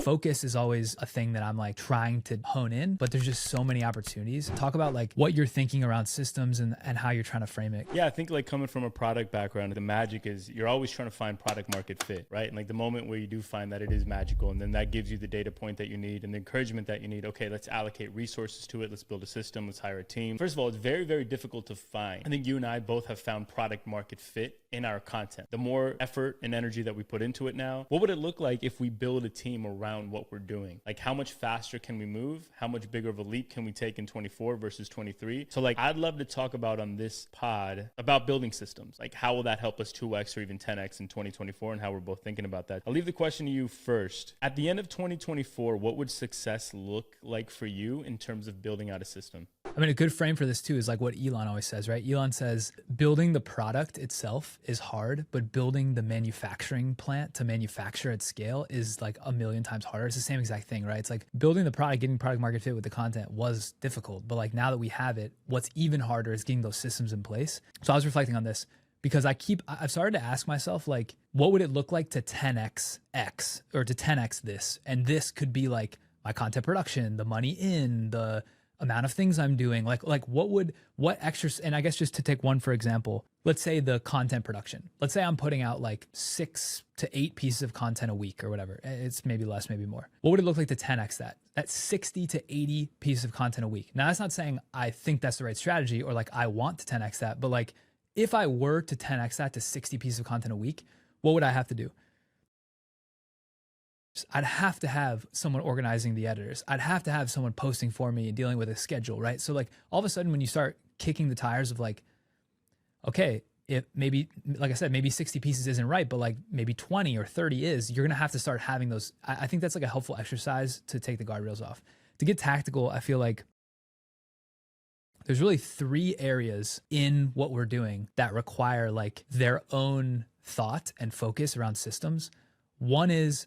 focus is always a thing that I'm like trying to hone in, but there's just so many opportunities. Talk about like what you're thinking around systems and how you're trying to frame it. Yeah, I think like coming from a product background, the magic is you're always trying to find product market fit, right? And like the moment where you do find that it is magical, and then that gives you the data point that you need and the encouragement that you need. Okay, let's allocate resources to it. Let's build a system. Let's hire a team. First of all, it's very, very difficult to find. I think you and I both have found product market fit in our content. The more effort and energy that we put into it now, what would it look like if we build a team around what we're doing? Like how much faster can we move? How much bigger of a leap can we take in 24 versus 23? So like I'd love to talk about on this pod about building systems. Like how will that help us 2x or even 10x in 2024 and how we're both thinking about that. I'll leave the question to you first. At the end of 2024, what would success look like for you in terms of building out a system? I mean, a good frame for this too is like what Elon always says, right? Elon says building the product itself is hard, but building the manufacturing plant to manufacture at scale is like a million times harder. It's the same exact thing, right? It's like building the product, getting product market fit with the content was difficult, but like now that we have it, what's even harder is getting those systems in place. So I was reflecting on this because I've started to ask myself, like, what would it look like to 10x X or to 10x this? And this could be like my content production, the money in, the amount of things I'm doing, like what extra, and I guess just to take one, for example, let's say the content production, let's say I'm putting out like 6 to 8 pieces of content a week or whatever. It's maybe less, maybe more. What would it look like to 10x that? That's 60 to 80 pieces of content a week. Now that's not saying I think that's the right strategy or like I want to 10x that, but like if I were to 10x that to 60 pieces of content a week, what would I have to do? I'd have to have someone organizing the editors. I'd have to have someone posting for me and dealing with a schedule, right? So like all of a sudden when you start kicking the tires of like, okay, if maybe, like I said, maybe 60 pieces isn't right, but like maybe 20 or 30 is, you're going to have to start having those. I think that's like a helpful exercise to take the guardrails off. To get tactical, I feel like there's really 3 areas in what we're doing that require like their own thought and focus around systems. One is,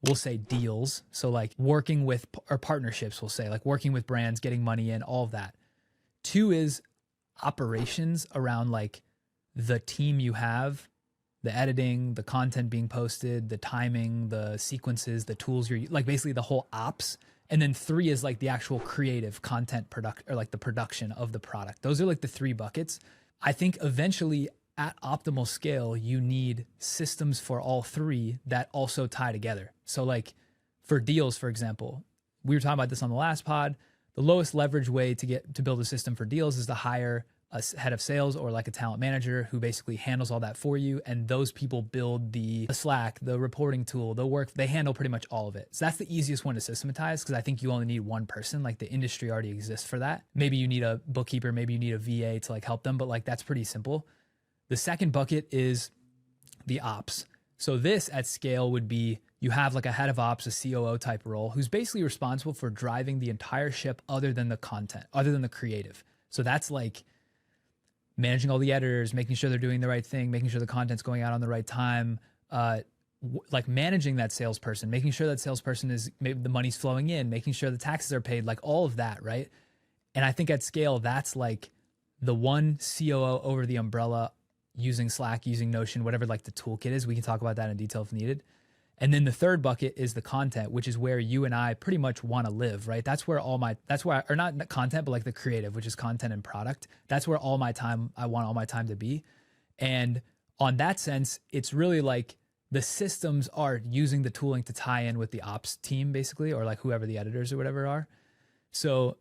we'll say deals. So like working with, or partnerships, we'll say like working with brands, getting money in, all of that. 2 is operations around like the team you have, the editing, the content being posted, the timing, the sequences, the tools you're like basically the whole ops. And then 3 is like the actual creative content product or like the production of the product. Those are like the 3 buckets. I think eventually at optimal scale, you need systems for all 3 that also tie together. So like for deals, for example, we were talking about this on the last pod. The lowest leverage way to build a system for deals is to hire a head of sales or like a talent manager who basically handles all that for you. And those people build the Slack, the reporting tool, the work, they handle pretty much all of it. So that's the easiest one to systematize because I think you only need one person. Like the industry already exists for that. Maybe you need a bookkeeper, maybe you need a VA to like help them, but like that's pretty simple. The second bucket is the ops. So this at scale would be you have like a head of ops, a COO type role who's basically responsible for driving the entire ship other than the content, other than the creative. So that's like managing all the editors, making sure they're doing the right thing, making sure the content's going out on the right time, like managing that salesperson, making sure that salesperson is, maybe the money's flowing in, making sure the taxes are paid, like all of that, right? And I think at scale, that's like the one COO over the umbrella using Slack, using Notion, whatever like the toolkit is. We can talk about that in detail if needed. And then the third bucket is the content, which is where you and I pretty much want to live, right? That's where or not content, but like the creative, which is content and product. That's where I want all my time to be. And on that sense, it's really like the systems are using the tooling to tie in with the ops team basically, or like whoever the editors or whatever are. So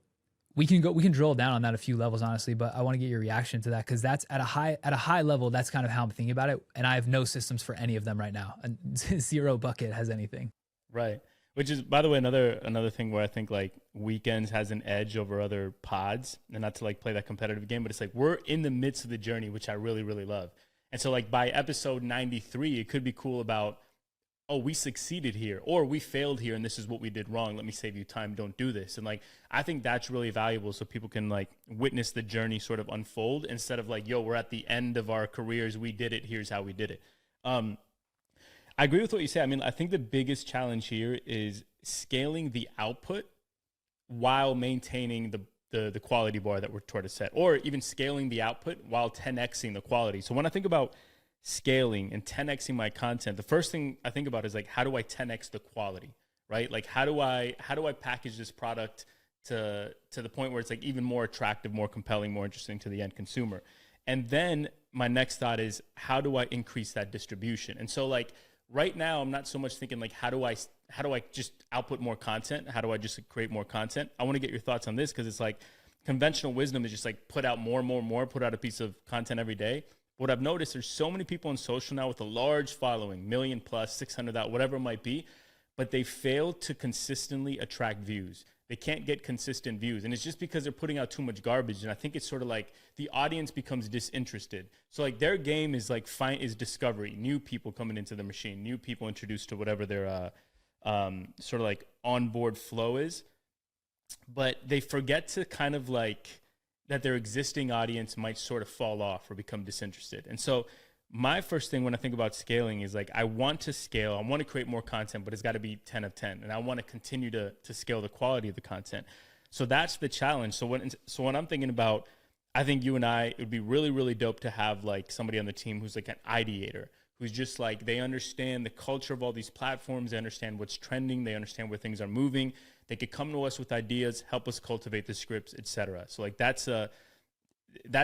we can drill down on that a few levels, honestly, but I want to get your reaction to that because that's at a high level, that's kind of how I'm thinking about it. And I have no systems for any of them right now. And 0 bucket has anything. Right. Which is, by the way, another thing where I think like Wknds has an edge over other pods, and not to like play that competitive game, but it's like we're in the midst of the journey, which I really, really love. And so like by episode 93, it could be cool about, oh, we succeeded here, or we failed here, and this is what we did wrong. Let me save you time. Don't do this. And like, I think that's really valuable so people can like witness the journey sort of unfold instead of like, yo, we're at the end of our careers. We did it. Here's how we did it. I agree with what you say. I mean, I think the biggest challenge here is scaling the output while maintaining the quality bar that we're trying to set, or even scaling the output while 10xing the quality. So when I think about scaling and 10xing my content, the first thing I think about is like, how do I 10x the quality, right? Like how do I package this product to the point where it's like even more attractive, more compelling, more interesting to the end consumer? And then my next thought is, how do I increase that distribution? And so like right now, I'm not so much thinking like, how do I just output more content? How do I just create more content? I want to get your thoughts on this, because it's like conventional wisdom is just like put out more, put out a piece of content every day. What I've noticed, there's so many people on social now with a large following, 1 million plus, 600,000, whatever it might be, but they fail to consistently attract views. They can't get consistent views. And it's just because they're putting out too much garbage. And I think it's sort of like the audience becomes disinterested. So like their game is like is discovery, new people coming into the machine, new people introduced to whatever their sort of like onboard flow is. But they forget to kind of like that their existing audience might sort of fall off or become disinterested. And so my first thing when I think about scaling is like, I want to scale, I want to create more content, but it's got to be 10 of 10. And I want to continue to scale the quality of the content. So that's the challenge. So when I'm thinking about, I think you and I, it would be really, really dope to have like somebody on the team who's like an ideator, who's just like, they understand the culture of all these platforms. They understand what's trending. They understand where things are moving. They could come to us with ideas, help us cultivate the scripts, etc. So like that's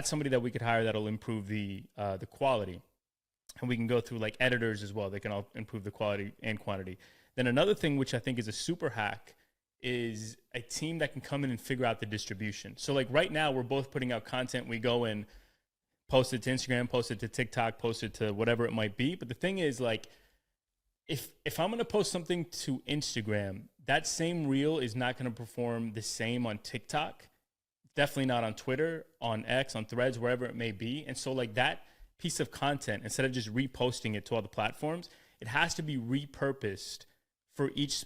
somebody that we could hire that'll improve the quality. And we can go through like editors as well. They can all improve the quality and quantity. Then another thing, which I think is a super hack, is a team that can come in and figure out the distribution. So like right now we're both putting out content. We go and post it to Instagram, post it to TikTok, post it to whatever it might be. But the thing is like, if I'm going to post something to Instagram, that same reel is not going to perform the same on TikTok. Definitely not on Twitter, on X, on Threads, wherever it may be. And so like that piece of content, instead of just reposting it to all the platforms, it has to be repurposed for each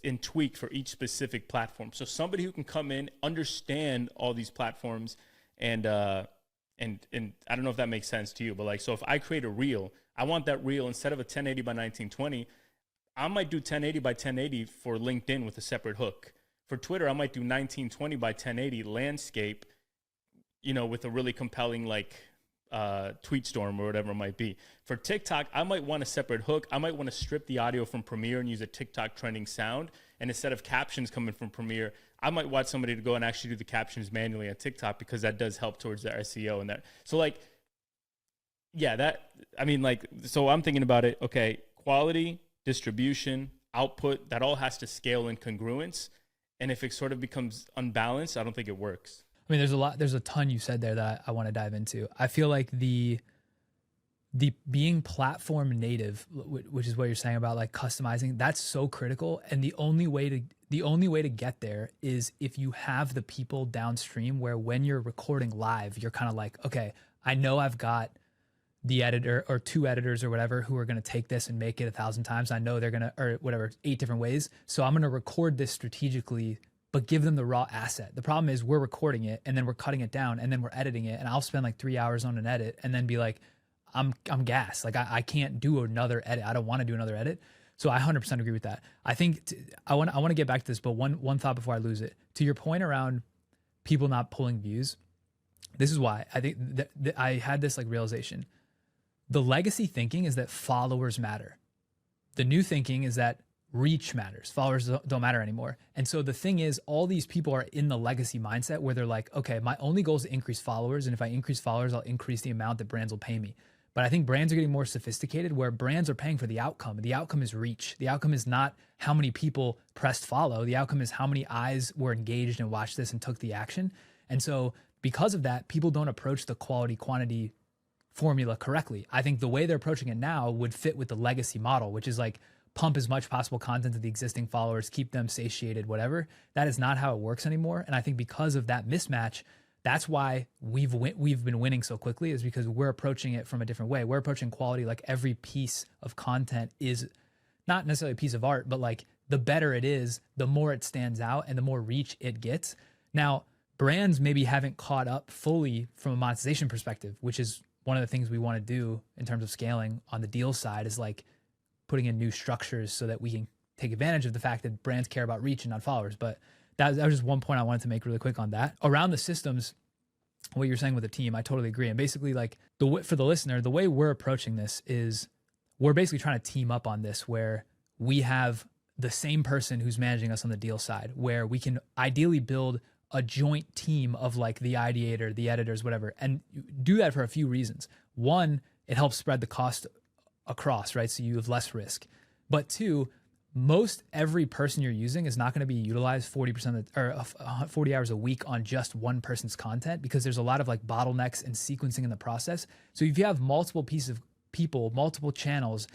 and tweaked for each specific platform. So somebody who can come in, understand all these platforms, and I don't know if that makes sense to you, but like, so if I create a reel, I want that reel, instead of a 1080 by 1920, I might do 1080 by 1080 for LinkedIn with a separate hook. For Twitter, I might do 1920 by 1080 landscape, with a really compelling like tweet storm or whatever it might be. For TikTok, I might want a separate hook. I might want to strip the audio from Premiere and use a TikTok trending sound. And instead of captions coming from Premiere, I might want somebody to go and actually do the captions manually on TikTok, because that does help towards their SEO and that. So like, yeah, so I'm thinking about it. Okay, quality, distribution, output, that all has to scale in congruence. And if it sort of becomes unbalanced, I don't think it works. I mean, there's a ton you said there that I want to dive into. I feel like the being platform native, which is what you're saying about like customizing, that's so critical. And the only way to get there is if you have the people downstream where when you're recording live, you're kind of like, okay, I know I've got the editor or 2 editors or whatever who are going to take this and make it 1,000 times. I know they're going to, or whatever, 8 different ways. So I'm going to record this strategically, but give them the raw asset. The problem is we're recording it and then we're cutting it down and then we're editing it. And I'll spend like 3 hours on an edit and then be like, I'm gassed. Like I can't do another edit. I don't want to do another edit. So I 100% agree with that. I think I want to get back to this, but one thought before I lose it. To your point around people not pulling views, this is why I think that I had this like realization. The legacy thinking is that followers matter. The new thinking is that reach matters. Followers don't matter anymore. And so the thing is, all these people are in the legacy mindset where they're like, okay, my only goal is to increase followers. And if I increase followers, I'll increase the amount that brands will pay me. But I think brands are getting more sophisticated where brands are paying for the outcome. The outcome is reach. The outcome is not how many people pressed follow. The outcome is how many eyes were engaged and watched this and took the action. And so because of that, people don't approach the quality quantity formula correctly. I think the way they're approaching it now would fit with the legacy model, which is like pump as much possible content to the existing followers, keep them satiated, whatever. That is not how it works anymore. And I think because of that mismatch, that's why we've been winning so quickly, is because we're approaching it from a different way. We're approaching quality like every piece of content is not necessarily a piece of art, but like the better it is, the more it stands out and the more reach it gets. Now, brands maybe haven't caught up fully from a monetization perspective, which is one of the things we want to do in terms of scaling on the deal side, is like putting in new structures so that we can take advantage of the fact that brands care about reach and not followers. But that was just one point I wanted to make really quick on that. Around the systems, what you're saying with the team, I totally agree. And basically, like for the listener, the way we're approaching this is we're basically trying to team up on this, where we have the same person who's managing us on the deal side, where we can ideally build a joint team of like the ideator, the editors, whatever, and do that for a few reasons. One, it helps spread the cost across, right? So you have less risk. But two, most every person you're using is not going to be utilized 40% of the, or 40 hours a week on just one person's content, because there's a lot of like bottlenecks and sequencing in the process. So if you have multiple pieces of people, multiple channels,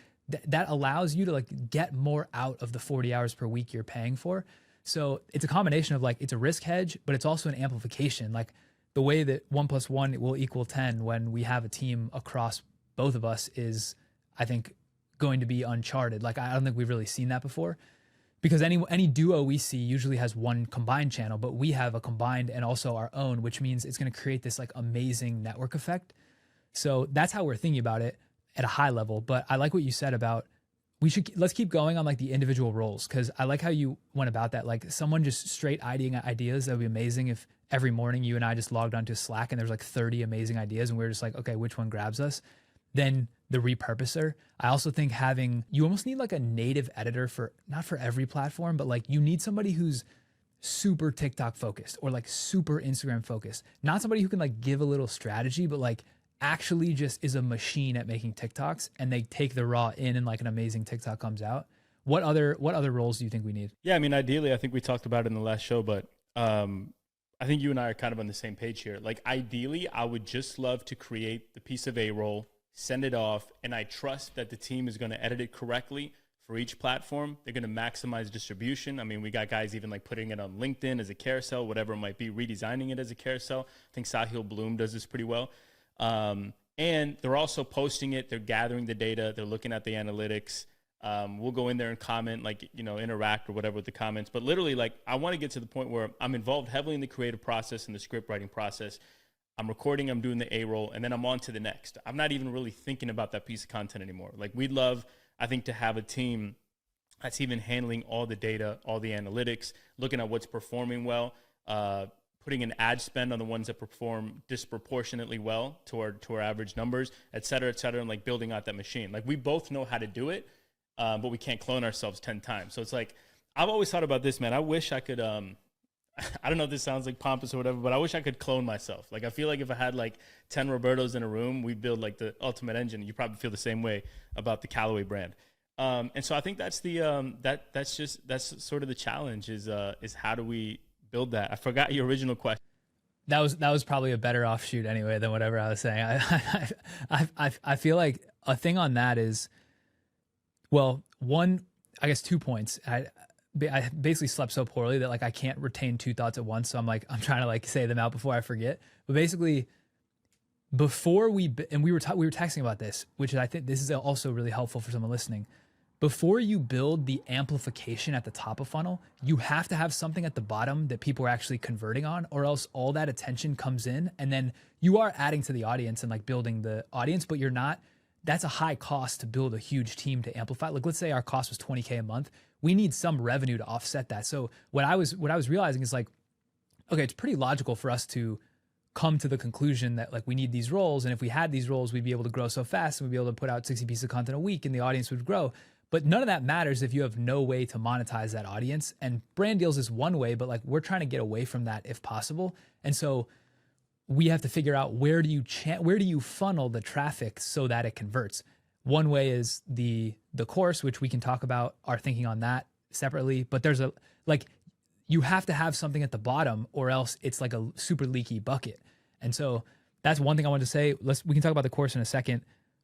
that allows you to like get more out of the 40 hours per week you're paying for. So it's a combination of like, it's a risk hedge, but it's also an amplification. Like the way that 1 + 1 will equal 10 when we have a team across both of us is, I think, going to be uncharted. Like I don't think we've really seen that before, because any duo we see usually has one combined channel, but we have a combined and also our own, which means it's going to create this like amazing network effect. So that's how we're thinking about it at a high level. But I like what you said about let's keep going on like the individual roles, because I like how you went about that. Like someone just straight ideating ideas, that would be amazing if every morning you and I just logged onto Slack and there's like 30 amazing ideas and we're just like, okay, which one grabs us? Then the repurposer. I also think you almost need like a native editor for, not for every platform, but like you need somebody who's super TikTok focused or like super Instagram focused. Not somebody who can like give a little strategy, but like actually just is a machine at making TikToks, and they take the raw in and like an amazing TikTok comes out. What other roles do you think we need? Yeah, I mean, ideally, I think we talked about it in the last show, but I think you and I are kind of on the same page here. Like ideally, I would just love to create the piece of A roll, send it off, and I trust that the team is going to edit it correctly for each platform. They're going to maximize distribution. I mean, we got guys even like putting it on LinkedIn as a carousel, whatever it might be, redesigning it as a carousel. I think Sahil Bloom does this pretty well. And they're also posting it. They're gathering the data. They're looking at the analytics. We'll go in there and comment, like, interact or whatever with the comments. But literally, like, I want to get to the point where I'm involved heavily in the creative process and the script writing process. I'm recording, I'm doing the A roll, and then I'm on to the next. I'm not even really thinking about that piece of content anymore. Like, we'd love, I think, to have a team that's even handling all the data, all the analytics, looking at what's performing well, putting an ad spend on the ones that perform disproportionately well to our average numbers, et cetera, and like building out that machine. Like we both know how to do it, but we can't clone ourselves 10 times. So it's like, I've always thought about this, man. I wish I could, I don't know if this sounds like pompous or whatever, but I wish I could clone myself. Like I feel like if I had like 10 Robertos in a room, we'd build like the ultimate engine. You probably feel the same way about the Kallaway brand. And so I think that's that's sort of the challenge is how do we build that? I forgot your original question. That was probably a better offshoot anyway than whatever I was saying. I feel like a thing on that is, well, one, I guess 2 points. I basically slept so poorly that like I can't retain two thoughts at once. So I'm trying to like say them out before I forget. But basically, before we were texting about this, which I think this is also really helpful for someone listening. Before you build the amplification at the top of funnel, you have to have something at the bottom that people are actually converting on, or else all that attention comes in and then you are adding to the audience and like building the audience, but you're not. That's a high cost to build a huge team to amplify. Like let's say our cost was $20K a month. We need some revenue to offset that. So what I was realizing is like, okay, it's pretty logical for us to come to the conclusion that like we need these roles. And if we had these roles, we'd be able to grow so fast and we'd be able to put out 60 pieces of content a week and the audience would grow. But none of that matters if you have no way to monetize that audience. And brand deals is one way, but like we're trying to get away from that if possible. And so we have to figure out where do you funnel the traffic so that it converts. One way is the course, which we can talk about our thinking on that separately. But there's you have to have something at the bottom or else it's like a super leaky bucket. And so that's one thing I wanted to say. We can talk about the course in a second.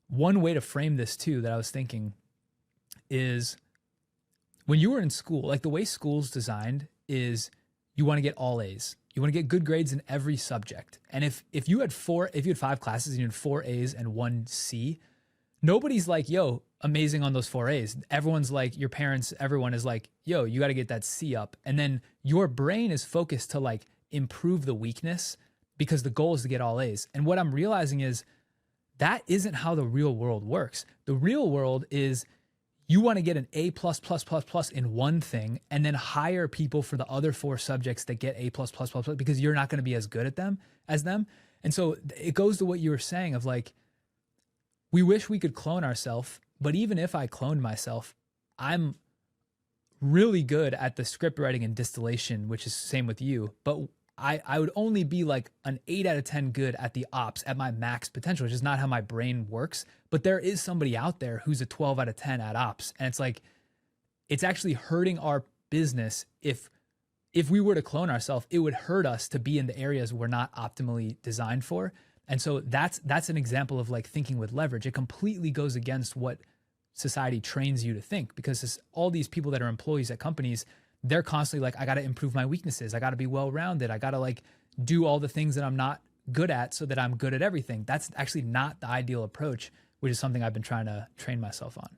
One way to frame this too that I was thinking is when you were in school, like the way school's designed is you want to get all A's. You want to get good grades in every subject. And if you had 5 classes and you had 4 A's and 1 C, nobody's like, yo, amazing on those 4 A's. Everyone's like, your parents, everyone is like, yo, you got to get that C up. And then your brain is focused to like improve the weakness because the goal is to get all A's. And what I'm realizing is that isn't how the real world works. The real world is you want to get an A+++ in one thing and then hire people for the other 4 subjects that get A+++ because you're not going to be as good at them as them. And so it goes to what you were saying of like, we wish we could clone ourselves, but even if I cloned myself, I'm really good at the script writing and distillation, which is same with you, but I would only be like an 8 out of 10 good at the ops at my max potential, which is not how my brain works. But there is somebody out there who's a 12 out of 10 at ops. And it's like, it's actually hurting our business. If we were to clone ourselves, it would hurt us to be in the areas we're not optimally designed for. And so that's an example of like thinking with leverage. It completely goes against what society trains you to think, because all these people that are employees at companies, they're constantly like, I got to improve my weaknesses. I got to be well-rounded. I got to like do all the things that I'm not good at so that I'm good at everything. That's actually not the ideal approach, which is something I've been trying to train myself on.